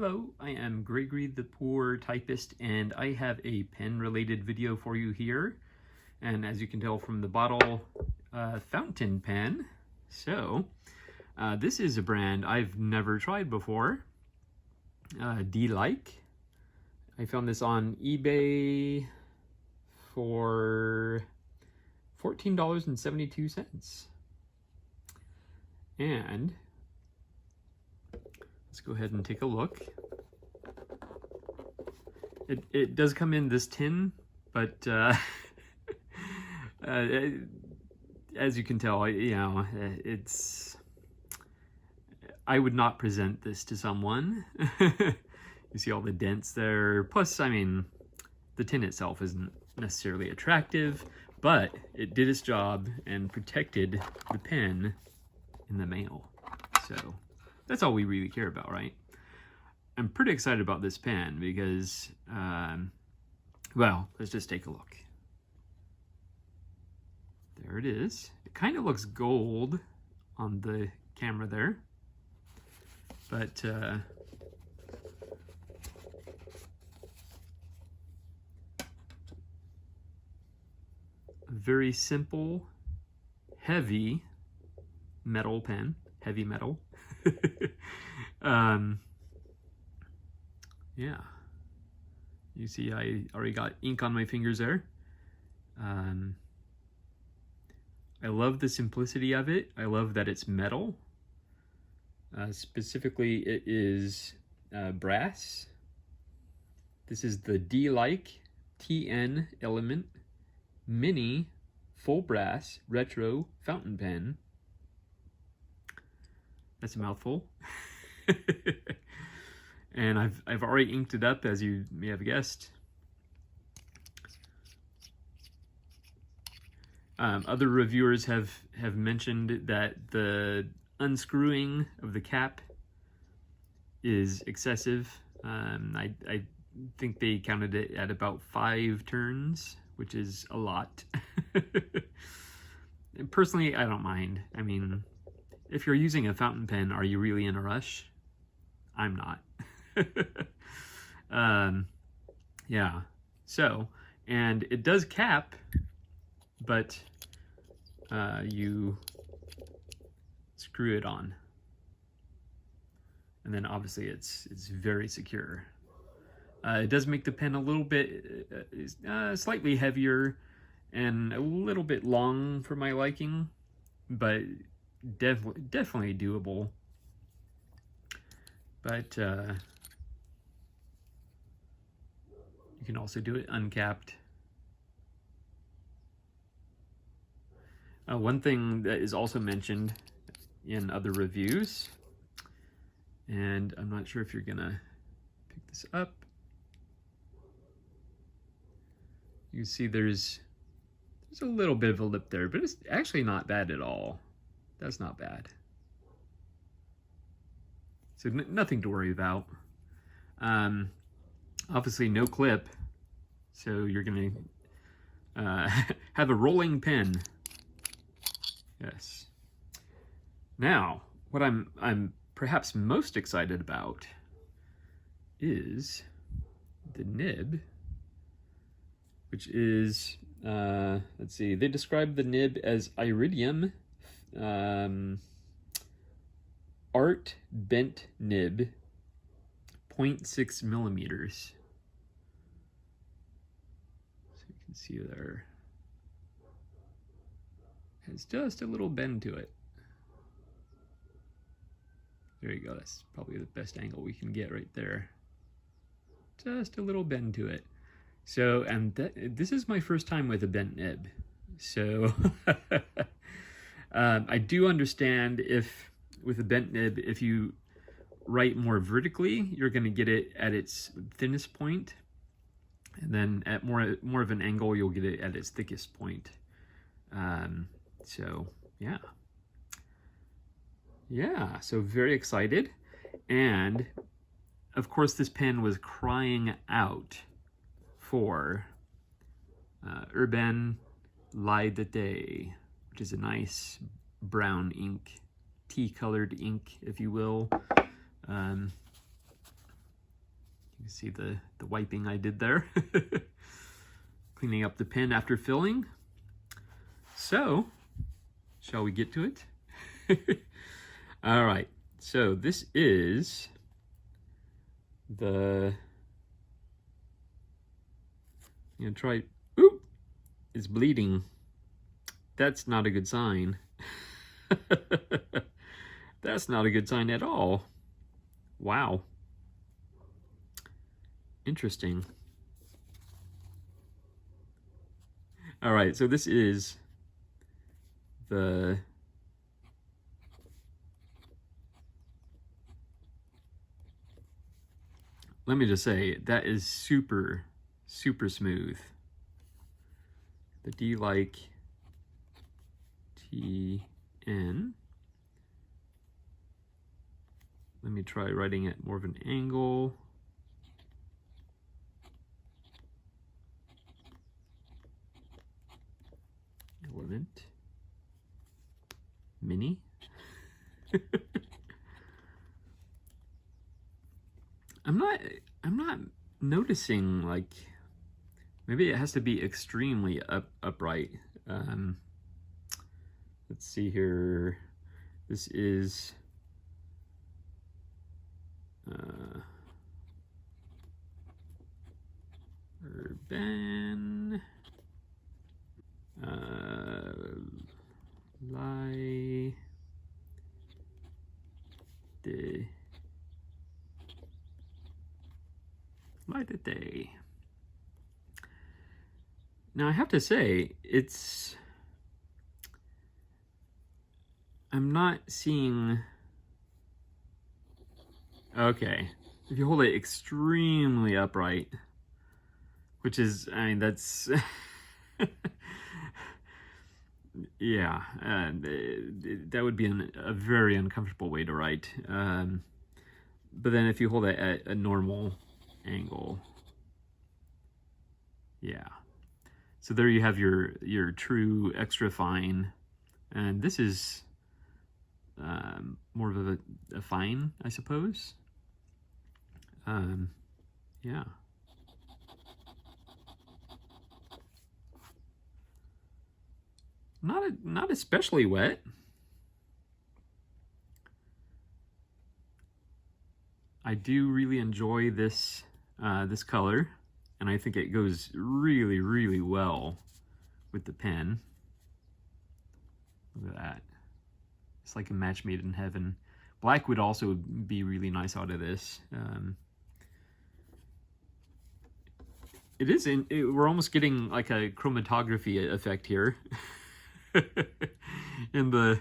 Hello, I am Gregory the Poor Typist, and I have a pen-related video for you here. And as you can tell from the bottle, fountain pen. So, this is a brand I've never tried before, Delike. I found this on eBay for $14.72. And let's go ahead and take a look. It does come in this tin, but as you can tell, I would not present this to someone. You see all the dents there. Plus, I mean, the tin itself isn't necessarily attractive, but it did its job and protected the pen in the mail. So that's all we really care about, right? I'm pretty excited about this pen because, well, let's just take a look. There it is. It kind of looks gold on the camera there, but a very simple, heavy metal pen, heavy metal. Yeah, you see I already got ink on my fingers there. I love the simplicity of it. I love that it's metal. Specifically, it is brass. This is the Delike TN Element Mini Full Brass Retro Fountain Pen. That's a mouthful. And I've already inked it up, as you may have guessed. Other reviewers have mentioned that the unscrewing of the cap is excessive. I think they counted it at about 5 turns, which is a lot. Personally, I don't mind. I mean, if you're using a fountain pen, are you really in a rush? I'm not. Yeah, so, and it does cap, but you screw it on, and then obviously it's very secure. It does make the pen a little bit slightly heavier and a little bit long for my liking, but definitely doable. But you can also do it uncapped. One thing that is also mentioned in other reviews, and I'm not sure if you're gonna pick this up. You can see there's a little bit of a lip there, but it's actually not bad at all. That's not bad. So nothing to worry about. Obviously no clip, so you're gonna have a rolling pen. Yes. Now, what I'm perhaps most excited about is the nib, which is let's see. They describe the nib as iridium art bent nib, 0.6 millimeters. So you can see there. Has just a little bend to it. There you go. That's probably the best angle we can get right there. Just a little bend to it. So, and this is my first time with a bent nib. So, I do understand if with a bent nib, if you write more vertically, you're going to get it at its thinnest point, and then at more of an angle, you'll get it at its thickest point. So yeah, so very excited. And of course, this pen was crying out for Urban Lydate, which is a nice brown ink, tea-colored ink, if you will. see the wiping I did there. Cleaning up the pen after filling. So, shall we get to it? All right, so this is the, I'm gonna try, oop, it's bleeding. That's not a good sign. That's not a good sign at all. Wow. Interesting. All right, so this is the let me just say, that is super, super smooth. The Delike TN. Let me try writing at more of an angle. Element. Mini. I'm not noticing, like, maybe it has to be extremely upright. Let's see here. This is Urban Lie de Light of Day. Now I have to say, I'm not seeing, okay, if you hold it extremely upright, which is, I mean, that's, yeah, that would be a very uncomfortable way to write. But then if you hold it at a normal angle, yeah. So there you have your true extra fine, and this is more of a fine, I suppose. Yeah. Not especially wet. I do really enjoy this this color, and I think it goes really, really well with the pen. Look at that. It's like a match made in heaven. Black would also be really nice out of this. We're almost getting like a chromatography effect here. In the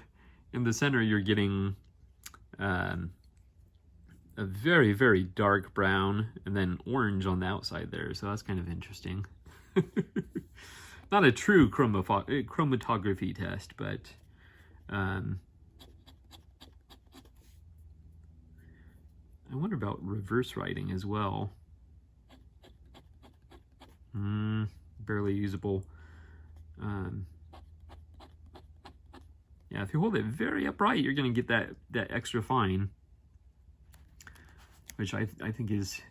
center, you're getting a very, very dark brown and then orange on the outside there. So that's kind of interesting. Not a true chromatography test, but I wonder about reverse writing as well. Barely usable. Yeah, if you hold it very upright, you're going to get that extra fine, which I think is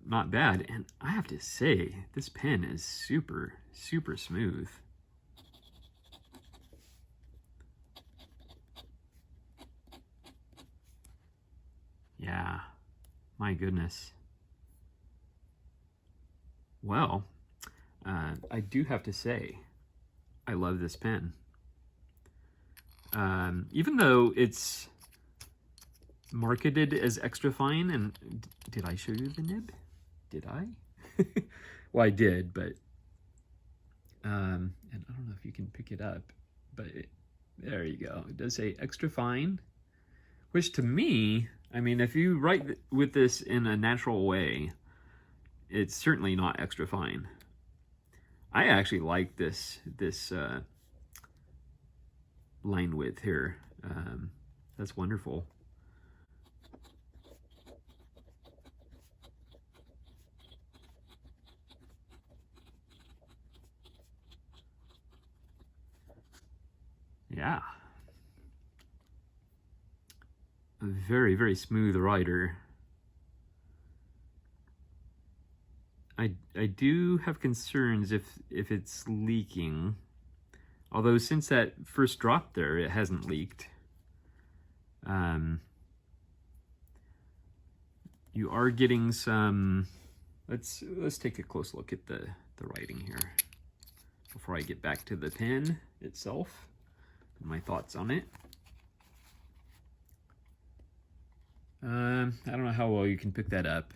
not bad. And I have to say, this pen is super, super smooth. Yeah, my goodness. Well, I do have to say, I love this pen. Even though it's marketed as extra fine, and did I show you the nib? Did I? Well, I did, but and I don't know if you can pick it up, but there you go. It does say extra fine, which to me, I mean, if you write with this in a natural way, it's certainly not extra fine. I actually like this line width here. That's wonderful. Yeah. A very, very smooth writer. I do have concerns if it's leaking. Although since that first drop there, it hasn't leaked. You are getting some. Let's take a close look at the writing here before I get back to the pen itself and my thoughts on it. I don't know how well you can pick that up.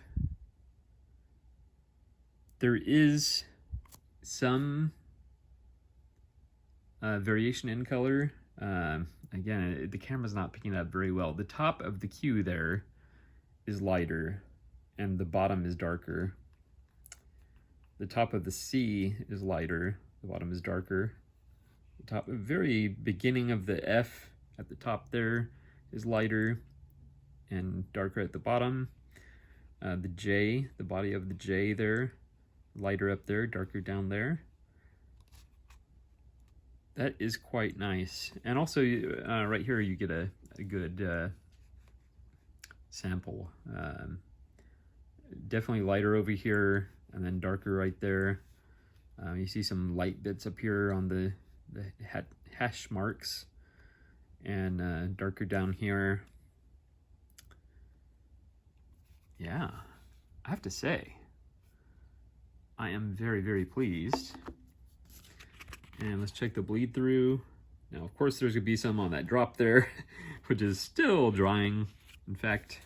There is some variation in color. Again, the camera's not picking it up very well. The top of the Q there is lighter and the bottom is darker. The top of the C is lighter, the bottom is darker. The very beginning of the F at the top there is lighter and darker at the bottom. The J, the body of the J there, lighter up there, darker down there. That is quite nice. And also right here you get a good sample. Definitely lighter over here and then darker right there. You see some light bits up here on the hash marks and darker down here. Yeah, I have to say, I am very, very pleased. And let's check the bleed through. Now, of course, there's gonna be some on that drop there, which is still drying. In fact,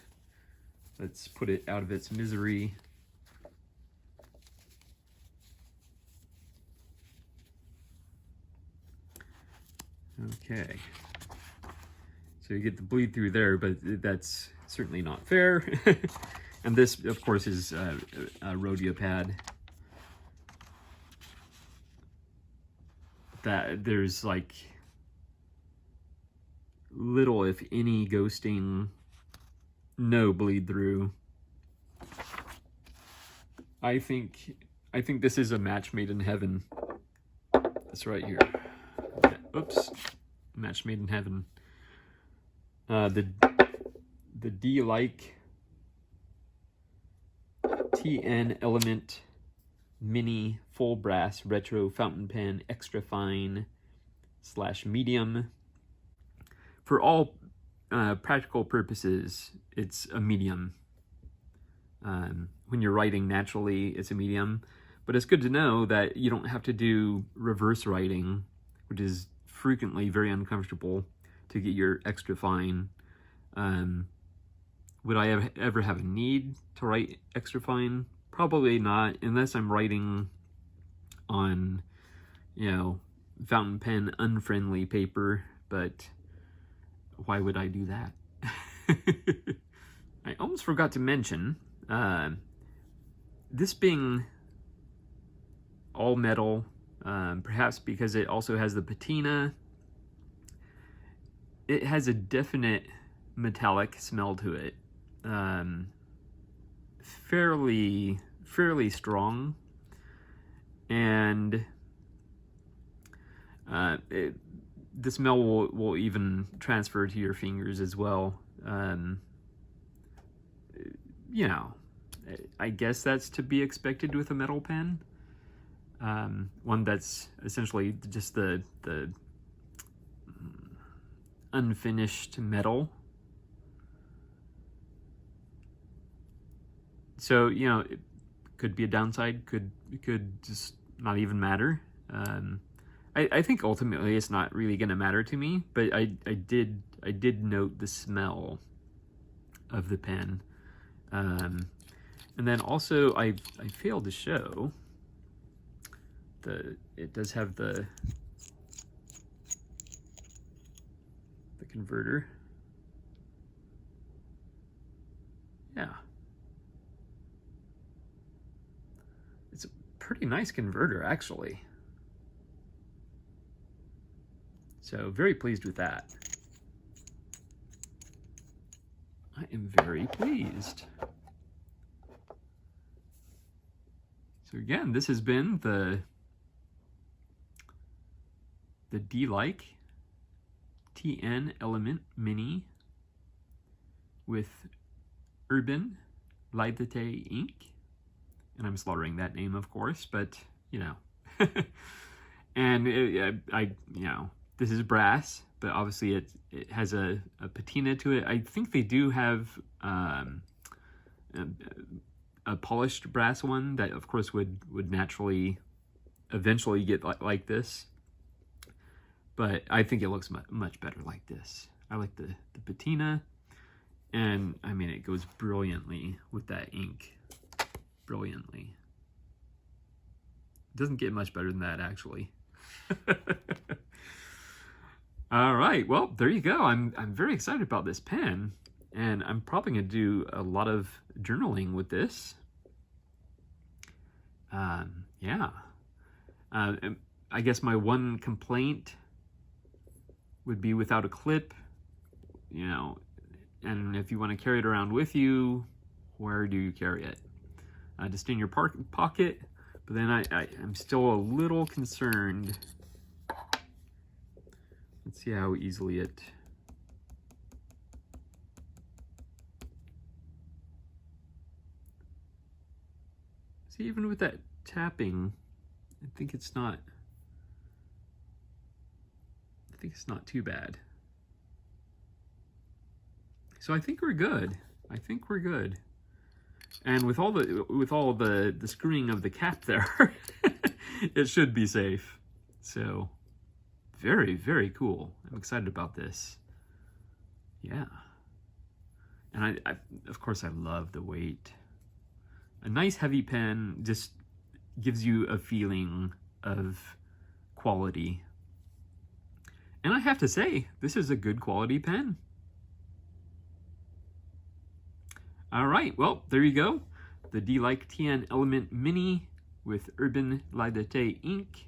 let's put it out of its misery. Okay. So you get the bleed through there, but that's certainly not fair. And this, of course, is a rodeo pad. That there's like little, if any, ghosting, no bleed through. I think this is a match made in heaven. That's right here. Oops, match made in heaven. The Delike TN Element Mini Full Brass Retro Fountain Pen Extra Fine / medium. For all practical purposes, it's a medium. When you're writing naturally, it's a medium. But it's good to know that you don't have to do reverse writing, which is frequently very uncomfortable, to get your extra fine. Would I ever have a need to write extra fine? Probably not, unless I'm writing on, fountain pen unfriendly paper, but why would I do that? I almost forgot to mention, this being all metal, perhaps because it also has the patina, it has a definite metallic smell to it. Fairly strong, and the smell will even transfer to your fingers as well. I guess that's to be expected with a metal pen. One that's essentially just the unfinished metal. So, it could be a downside, could just not even matter. I think ultimately it's not really going to matter to me, but I did note the smell of the pen. And then also I failed to show it does have the converter. Yeah. It's a pretty nice converter, actually. So very pleased with that. I am very pleased. So again, this has been the Delike TN Element Mini with Urban Lithate ink. and I'm slaughtering that name, of course, but, you know. And this is brass, but obviously it has a patina to it. I think they do have a polished brass one that, of course, would naturally eventually get like this. But I think it looks much better like this. I like the patina, and I mean, it goes brilliantly with that ink. Brilliantly. It doesn't get much better than that, actually. All right, well, there you go. I'm very excited about this pen, and I'm probably going to do a lot of journaling with this. Yeah. I guess my one complaint would be without a clip, you know, and if you want to carry it around with you, where do you carry it? Just in your pocket, but then I'm still a little concerned. Let's see how easily it... See, even with that tapping, I think it's not too bad. So I think we're good. I think we're good. And with all the screwing of the cap there, it should be safe. So very, very cool. I'm excited about this. Yeah. And I of course, I love the weight. A nice heavy pen just gives you a feeling of quality. And I have to say, this is a good quality pen. All right, well, there you go. The Delike TN Element Mini with Urban Laudate ink.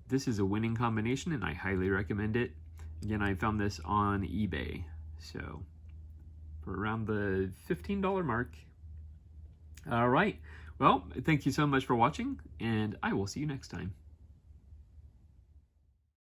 This is a winning combination, and I highly recommend it. Again, I found this on eBay, so for around the $15 mark. All right, well, thank you so much for watching, and I will see you next time.